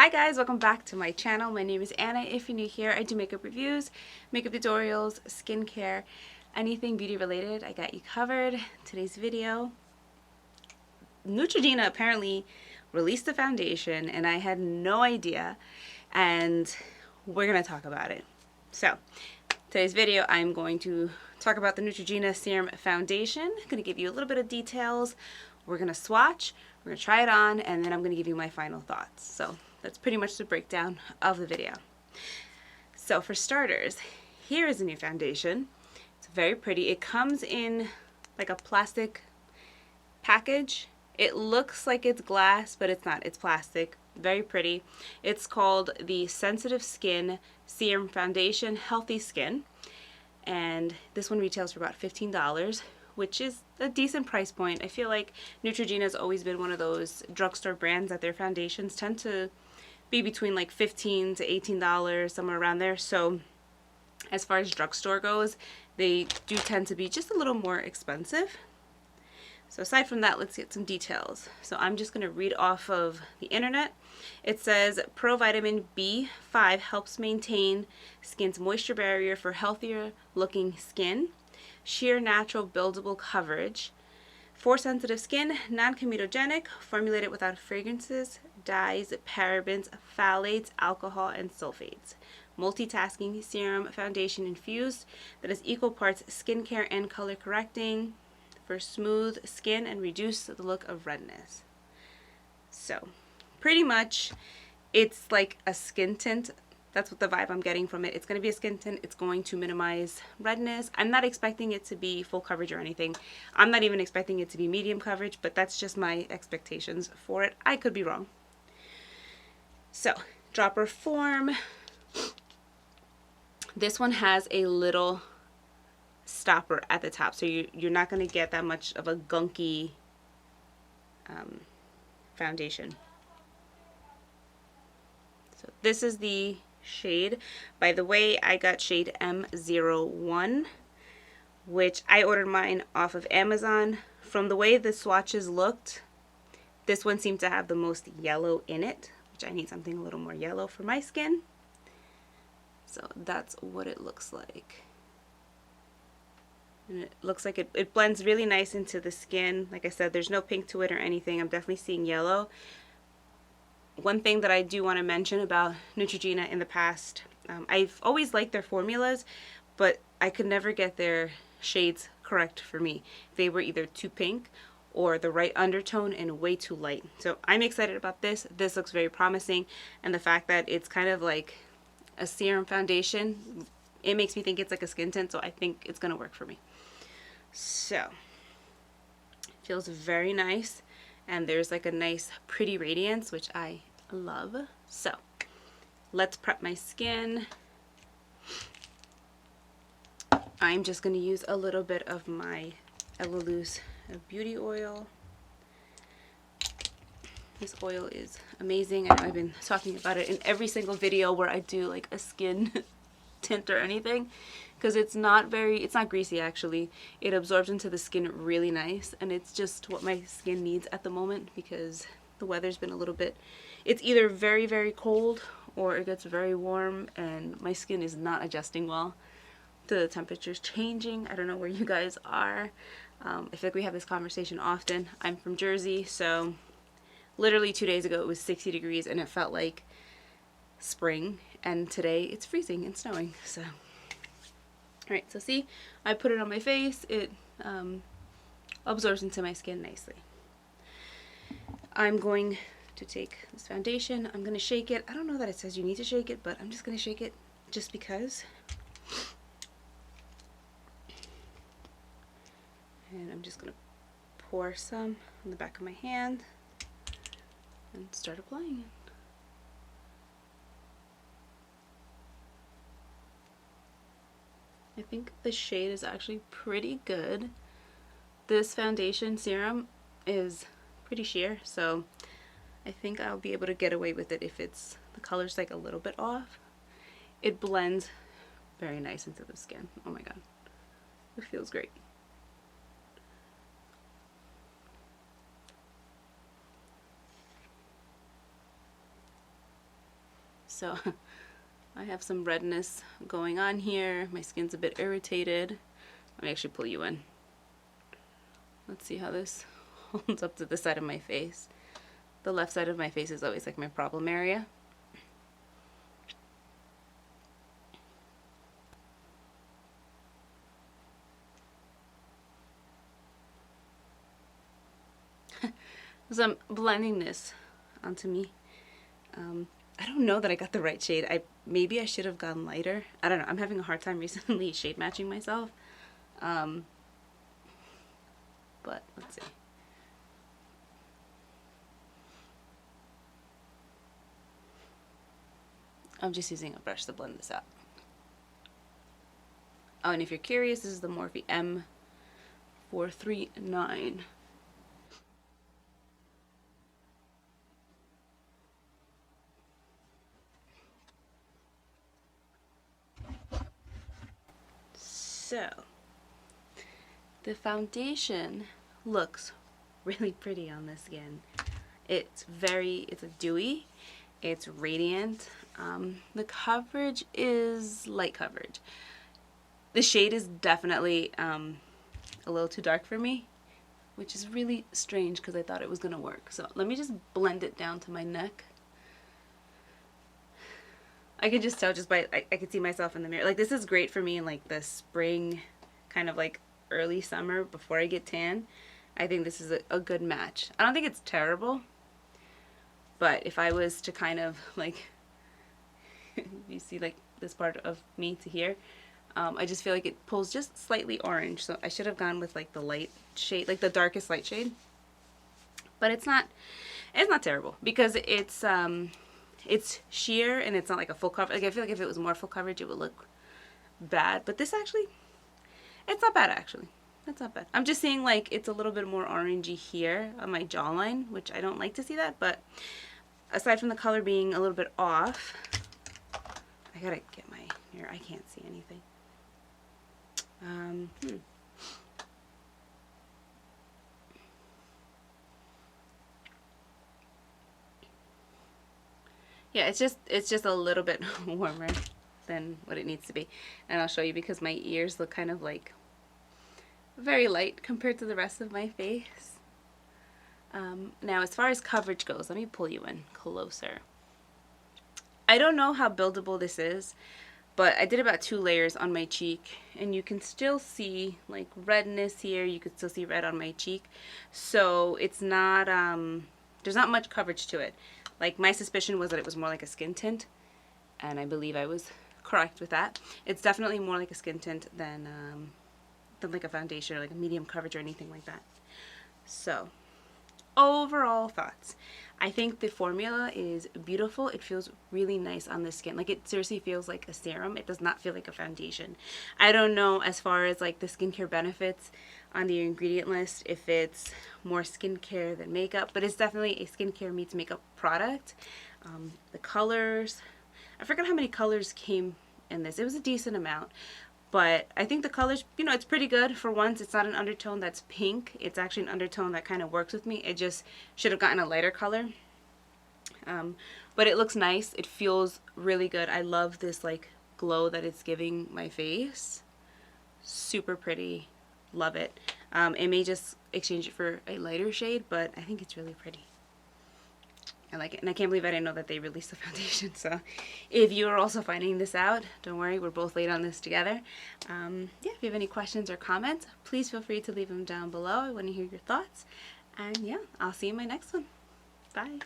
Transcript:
Hi guys, welcome back to my channel. My name is Anna. If you're new here, I do makeup reviews, makeup tutorials, skincare, anything beauty related. I got you covered. Today's video, Neutrogena apparently released a foundation and I had no idea, and we're going to talk about it. So, today's video I'm going to talk about the Neutrogena Serum Foundation. I'm going to give you a little bit of details. We're going to swatch, we're going to try it on, and then I'm going to give you my final thoughts. So that's pretty much the breakdown of the video. So for starters, here is a new foundation. It's very pretty. It comes in like a plastic package. It looks like it's glass, but it's not. It's plastic. Very pretty. It's called the Sensitive Skin Serum Foundation Healthy Skin. And this one retails for about $15, which is a decent price point. I feel like Neutrogena has always been one of those drugstore brands that their foundations tend to be between like $15 to $18, somewhere around there. So as far as drugstore goes, they do tend to be just a little more expensive. So aside from that, let's get some details. So I'm just going to read off of the internet. It says provitamin B5 helps maintain skin's moisture barrier for healthier looking skin. Sheer natural buildable coverage. For sensitive skin, non-comedogenic, formulated without fragrances, dyes, parabens, phthalates, alcohol, and sulfates. Multitasking serum foundation infused that is equal parts skincare and color correcting for smooth skin and reduce the look of redness. So, pretty much, it's like a skin tint. That's what the vibe I'm getting from it. It's going to be a skin tint. It's going to minimize redness. I'm not expecting it to be full coverage or anything. I'm not even expecting it to be medium coverage, but that's just my expectations for it. I could be wrong. So, dropper form. This one has a little stopper at the top, so you're not going to get that much of a gunky foundation. So this is the shade. By the way, I got shade M01, which I ordered mine off of Amazon. From the way the swatches looked, this one seemed to have the most yellow in it, which I need something a little more yellow for my skin. So that's what it looks like. And it looks like it blends really nice into the skin. Like I said, there's no pink to it or anything. I'm definitely seeing yellow. One thing that I do want to mention about Neutrogena in the past, I've always liked their formulas, but I could never get their shades correct for me. They were either too pink or the right undertone and way too light. So I'm excited about this. This looks very promising, and the fact that it's kind of like a serum foundation, it makes me think it's like a skin tint, so I think it's going to work for me. So, it feels very nice, and there's like a nice pretty radiance, which I love. So, let's prep my skin. I'm just going to use a little bit of my Elaluz beauty oil. This oil is amazing. I know I've been talking about it in every single video where I do like a skin tint or anything, because it's not greasy actually. It absorbs into the skin really nice, and it's just what my skin needs at the moment because the weather's been a little bit, it's either very, very cold or it gets very warm, and my skin is not adjusting well to the temperatures changing. I don't know where you guys are. I feel like we have this conversation often. I'm from Jersey, so literally 2 days ago it was 60 degrees and it felt like spring, and today it's freezing and snowing. So alright, so see, I put it on my face. It absorbs into my skin nicely. I'm going to take this foundation. I'm going to shake it. I don't know that it says you need to shake it, but I'm just going to shake it just because. And I'm just going to pour some on the back of my hand and start applying it. I think the shade is actually pretty good. This foundation serum is pretty sheer, so I think I'll be able to get away with it if the color's like a little bit off. It blends very nice into the skin. Oh my god, it feels great. so I have some redness going on here. My skin's a bit irritated. Let me actually pull you in. Let's see how this holds up to the side of my face. The left side of my face is always like my problem area. So I'm blending this onto me. I don't know that I got the right shade. Maybe I should have gone lighter. I don't know. I'm having a hard time recently shade matching myself. But let's see. I'm just using a brush to blend this out. Oh, and if you're curious, this is the Morphe M439. So, the foundation looks really pretty on the skin. It's a dewy, it's radiant. The coverage is light coverage. The shade is definitely a little too dark for me, which is really strange because I thought it was going to work. So let me just blend it down to my neck. I could just tell just by, I could see myself in the mirror. Like, this is great for me in like the spring, kind of like early summer before I get tan. I think this is a good match. I don't think it's terrible, but if I was to kind of like, you see like this part of me to here, I just feel like it pulls just slightly orange. So I should have gone with like the light shade, like the darkest light shade. But it's not terrible because it's sheer and it's not like a full cover. Like, I feel like if it was more full coverage, it would look bad. But this actually, it's not bad actually. It's not bad. I'm just seeing like it's a little bit more orangey here on my jawline, which I don't like to see that. But aside from the color being a little bit off, I gotta get my mirror. I can't see anything. Yeah, it's just a little bit warmer than what it needs to be. And I'll show you because my ears look kind of like very light compared to the rest of my face. Now, as far as coverage goes, let me pull you in closer. I don't know how buildable this is, but I did about 2 layers on my cheek, and you can still see like redness here. You can still see red on my cheek. So it's not, there's not much coverage to it. Like, my suspicion was that it was more like a skin tint, and I believe I was correct with that. It's definitely more like a skin tint than like a foundation or like a medium coverage or anything like that. So, overall thoughts. I think the formula is beautiful. It feels really nice on the skin. Like, it seriously feels like a serum. It does not feel like a foundation. I don't know as far as like the skincare benefits on the ingredient list if it's more skincare than makeup, but it's definitely a skincare meets makeup product. The colors, I forgot how many colors came in this. It was a decent amount, but I think the colors, you know, it's pretty good. For once, it's not an undertone that's pink. It's actually an undertone that kind of works with me. It just should have gotten a lighter color. But it looks nice. It feels really good. I love this like glow that it's giving my face. Super pretty. Love it. I may just exchange it for a lighter shade, but I think it's really pretty. I like it, and I can't believe I didn't know that they released the foundation. So if you are also finding this out, don't worry, we're both late on this together. Yeah, if you have any questions or comments, please feel free to leave them down below. I want to hear your thoughts. And yeah, I'll see you in my next one. Bye.